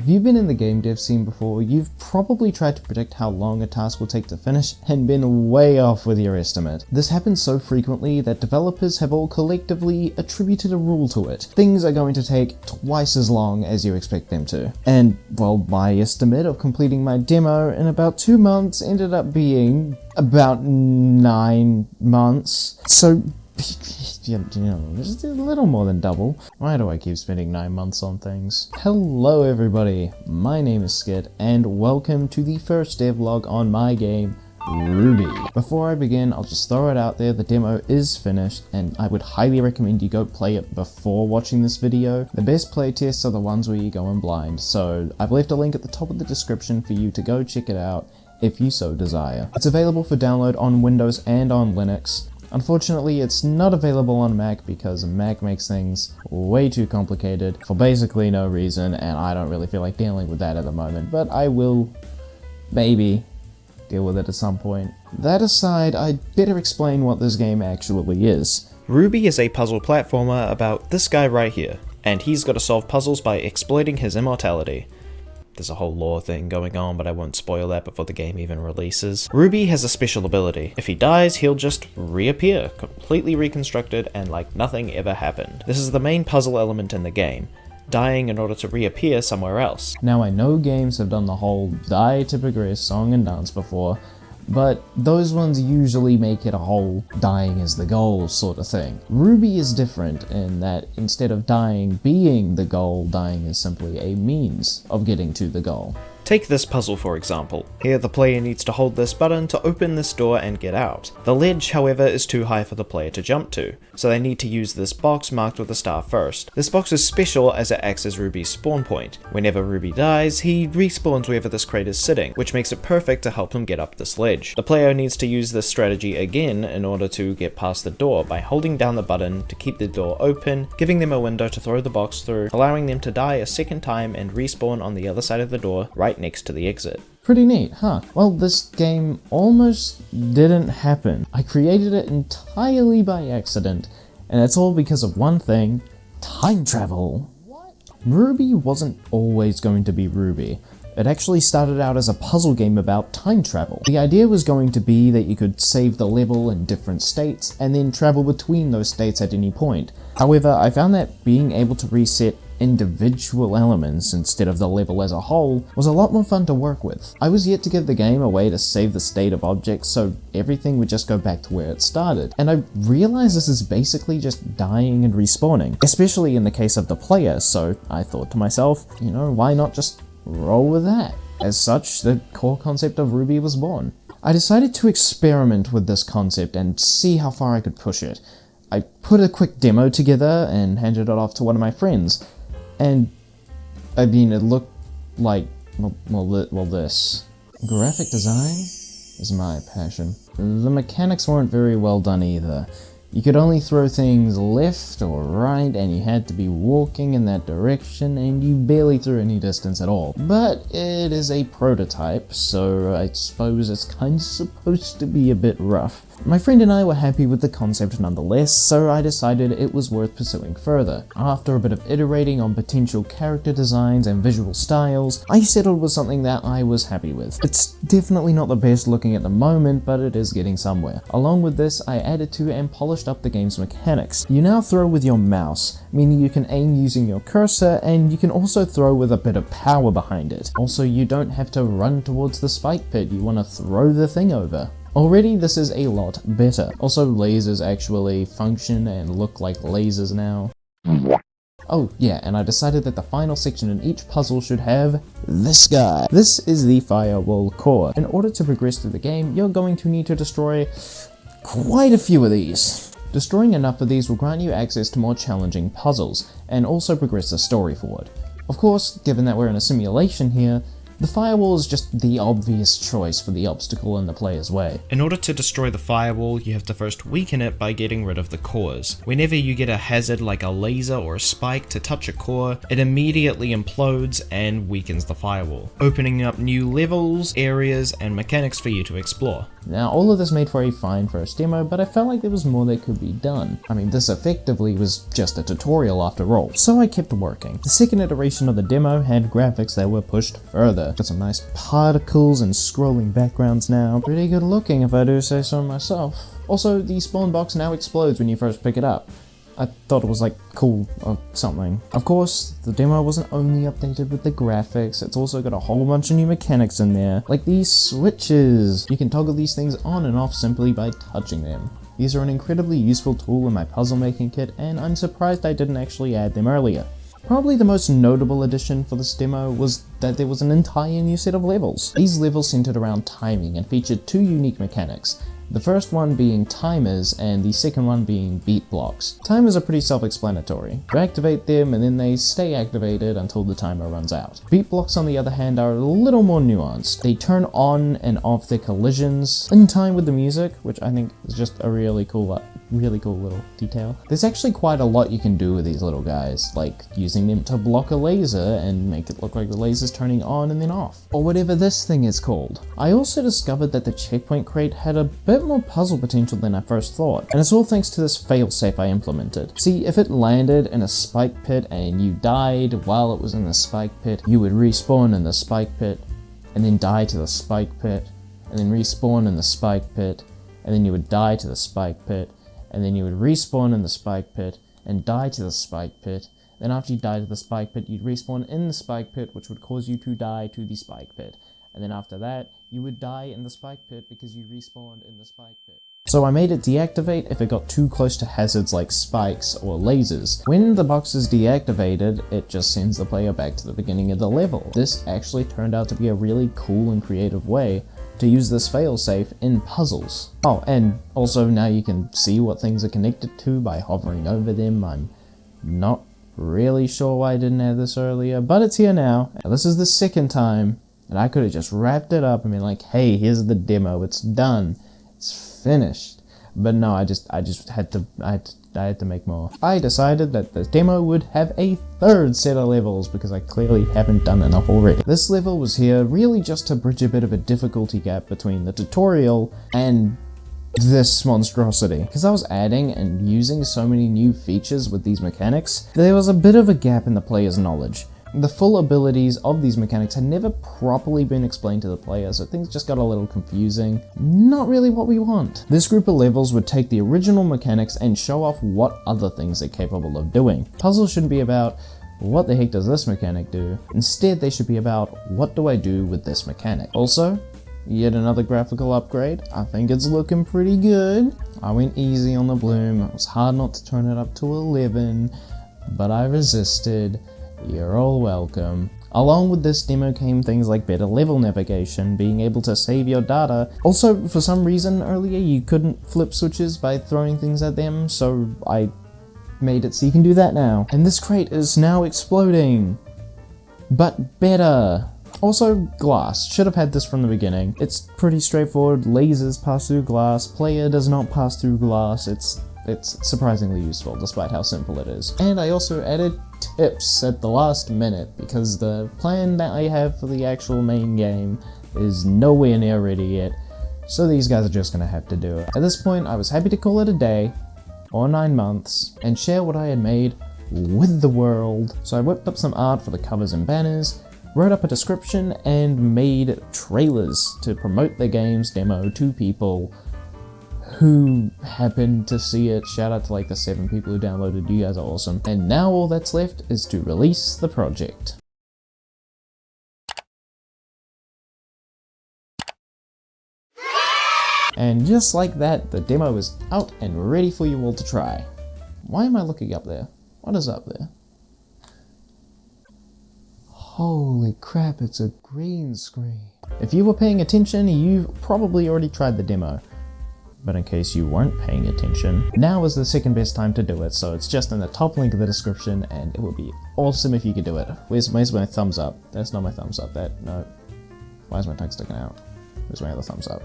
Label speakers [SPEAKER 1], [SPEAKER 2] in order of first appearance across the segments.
[SPEAKER 1] If you've been in the game dev scene before, you've probably tried to predict how long a task will take to finish and been way off with your estimate. This happens so frequently that developers have all collectively attributed a rule to it. Things are going to take twice as long as you expect them to. And, well, my estimate of completing my demo in about 2 months ended up being about 9 months. So, you know, just a little more than double. Why do I keep spending 9 months on things? Hello everybody, my name is Skit, and welcome to the first devlog on my game, RUBIE. Before I begin, I'll just throw it out there, the demo is finished, and I would highly recommend you go play it before watching this video. The best playtests are the ones where you go in blind, so I've left a link at the top of the description for you to go check it out if you so desire. It's available for download on Windows and on Linux. Unfortunately, it's not available on Mac because Mac makes things way too complicated for basically no reason, and I don't really feel like dealing with that at the moment, but I will maybe deal with it at some point. That aside, I'd better explain what this game actually is.
[SPEAKER 2] RUBIE is a puzzle platformer about this guy right here, and he's got to solve puzzles by exploiting his immortality. There's a whole lore thing going on, but I won't spoil that before the game even releases. RUBIE has a special ability. If he dies, he'll just reappear, completely reconstructed and like nothing ever happened. This is the main puzzle element in the game, dying in order to reappear somewhere else.
[SPEAKER 1] Now I know games have done the whole die to progress song and dance before, but those ones usually make it a whole dying is the goal sort of thing. RUBIE is different in that instead of dying being the goal, dying is simply a means of getting to the goal.
[SPEAKER 2] Take this puzzle for example. Here the player needs to hold this button to open this door and get out. The ledge, however, is too high for the player to jump to, so they need to use this box marked with a star first. This box is special as it acts as RUBIE's spawn point. Whenever RUBIE dies, he respawns wherever this crate is sitting, which makes it perfect to help him get up this ledge. The player needs to use this strategy again in order to get past the door by holding down the button to keep the door open, giving them a window to throw the box through, allowing them to die a second time and respawn on the other side of the door right next to the exit.
[SPEAKER 1] Pretty neat, huh? Well, this game almost didn't happen. I created it entirely by accident, and it's all because of one thing: time travel. What? RUBIE wasn't always going to be RUBIE. It actually started out as a puzzle game about time travel. The idea was going to be that you could save the level in different states and then travel between those states at any point. However, I found that being able to reset individual elements instead of the level as a whole was a lot more fun to work with. I was yet to give the game a way to save the state of objects so everything would just go back to where it started, and I realized this is basically just dying and respawning, especially in the case of the player, so I thought to myself, you know, why not just roll with that? As such, the core concept of RUBIE was born. I decided to experiment with this concept and see how far I could push it. I put a quick demo together and handed it off to one of my friends. And, I mean, it looked like, well, this. Graphic design is my passion. The mechanics weren't very well done either. You could only throw things left or right, and you had to be walking in that direction, and you barely threw any distance at all. But it is a prototype, so I suppose it's kind of supposed to be a bit rough. My friend and I were happy with the concept nonetheless, so I decided it was worth pursuing further. After a bit of iterating on potential character designs and visual styles, I settled with something that I was happy with. It's definitely not the best looking at the moment, but it is getting somewhere. Along with this, I added to and polished up the game's mechanics. You now throw with your mouse, meaning you can aim using your cursor, and you can also throw with a bit of power behind it. Also, you don't have to run towards the spike pit, you want to throw the thing over. Already this is a lot better. Also, lasers actually function and look like lasers now. Oh yeah, and I decided that the final section in each puzzle should have this guy. This is the firewall core. In order to progress through the game, you're going to need to destroy quite a few of these. Destroying enough of these will grant you access to more challenging puzzles, and also progress the story forward. Of course, given that we're in a simulation here, the firewall is just the obvious choice for the obstacle in the player's way.
[SPEAKER 2] In order to destroy the firewall, you have to first weaken it by getting rid of the cores. Whenever you get a hazard like a laser or a spike to touch a core, it immediately implodes and weakens the firewall, opening up new levels, areas, and mechanics for you to explore.
[SPEAKER 1] Now, all of this made for a fine first demo, but I felt like there was more that could be done. I mean, this effectively was just a tutorial after all, so I kept working. The second iteration of the demo had graphics that were pushed further. Got some nice particles and scrolling backgrounds now. Pretty good looking if I do say so myself. Also, the spawn box now explodes when you first pick it up. I thought it was like cool or something. Of course, the demo wasn't only updated with the graphics, it's also got a whole bunch of new mechanics in there, like these switches. You can toggle these things on and off simply by touching them. These are an incredibly useful tool in my puzzle making kit, and I'm surprised I didn't actually add them earlier. Probably the most notable addition for this demo was that there was an entire new set of levels. These levels centered around timing and featured two unique mechanics. The first one being timers and the second one being beat blocks. Timers are pretty self-explanatory. You activate them and then they stay activated until the timer runs out. Beat blocks on the other hand are a little more nuanced. They turn on and off their collisions in time with the music, which I think is just a really cool little detail. There's actually quite a lot you can do with these little guys, like using them to block a laser and make it look like the laser's turning on and then off, or whatever this thing is called. I also discovered that the checkpoint crate had a bit more puzzle potential than I first thought, and it's all thanks to this failsafe I implemented. See, if it landed in a spike pit and you died while it was in the spike pit, you would respawn in the spike pit, and then die to the spike pit, and then respawn in the spike pit, and then you would die to the spike pit, and then you would respawn in the spike pit, and die to the spike pit. Then after you die to the spike pit, you'd respawn in the spike pit, which would cause you to die to the spike pit. And then after that, you would die in the spike pit because you respawned in the spike pit. So I made it deactivate if it got too close to hazards like spikes or lasers. When the box is deactivated, it just sends the player back to the beginning of the level. This actually turned out to be a really cool and creative way to use this failsafe in puzzles. Oh, and also now you can see what things are connected to by hovering over them. I'm not really sure why I didn't add this earlier, but it's here now. This is the second time, and I could have just wrapped it up and been like, hey, here's the demo, it's done, it's finished. But no, I had to make more. I decided that the demo would have a third set of levels because I clearly haven't done enough already. This level was here really just to bridge a bit of a difficulty gap between the tutorial and this monstrosity. Because I was adding and using so many new features with these mechanics, there was a bit of a gap in the player's knowledge. The full abilities of these mechanics had never properly been explained to the player, so things just got a little confusing. Not really what we want. This group of levels would take the original mechanics and show off what other things they're capable of doing. Puzzles shouldn't be about, what the heck does this mechanic do? Instead, they should be about, what do I do with this mechanic? Also, yet another graphical upgrade. I think it's looking pretty good. I went easy on the bloom. It was hard not to turn it up to 11, but I resisted. You're all welcome. Along with this demo came things like better level navigation, being able to save your data. Also, for some reason earlier you couldn't flip switches by throwing things at them, so I made it so you can do that now. And this crate is now exploding, but better. Also, glass. Should have had this from the beginning. It's pretty straightforward. Lasers pass through glass. Player does not pass through glass. It's surprisingly useful, despite how simple it is. And I also added tips at the last minute, because the plan that I have for the actual main game is nowhere near ready yet, so these guys are just gonna have to do it. At this point, I was happy to call it a day, or 9 months, and share what I had made with the world. So I whipped up some art for the covers and banners, wrote up a description, and made trailers to promote the game's demo to people who happened to see it. Shout out to like the 7 people who downloaded, you guys are awesome. And now all that's left is to release the project. And just like that, the demo is out and ready for you all to try. Why am I looking up there? What is up there? Holy crap, it's a green screen. If you were paying attention, you've probably already tried the demo. But in case you weren't paying attention, now is the second best time to do it, so it's just in the top link of the description, and it would be awesome if you could do it. Where's my thumbs up? That's not my thumbs up, no. Why is my tongue sticking out? Where's my other thumbs up?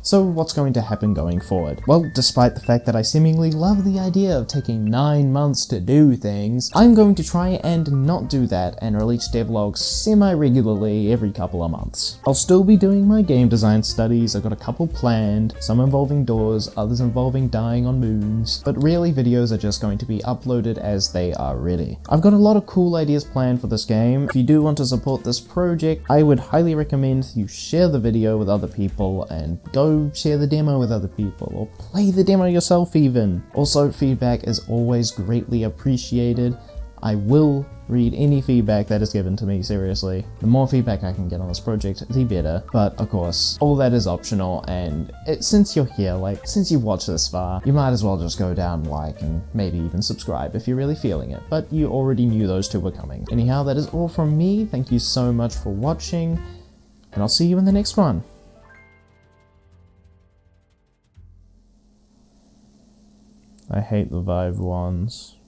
[SPEAKER 1] So what's going to happen going forward? Well, despite the fact that I seemingly love the idea of taking 9 months to do things, I'm going to try and not do that and release devlogs semi-regularly every couple of months. I'll still be doing my game design studies. I've got a couple planned, some involving doors, others involving dying on moons, but really videos are just going to be uploaded as they are ready. I've got a lot of cool ideas planned for this game. If you do want to support this project, I would highly recommend you share the video with other people and go share the demo with other people, or play the demo yourself even. Also, feedback is always greatly appreciated. I will read any feedback that is given to me, seriously. The more feedback I can get on this project, the better. But of course, all that is optional, and since you're here, since you've watched this far, you might as well just go down, and maybe even subscribe if you're really feeling it. But you already knew those two were coming. Anyhow, that is all from me. Thank you so much for watching, and I'll see you in the next one. I hate the Vive ones.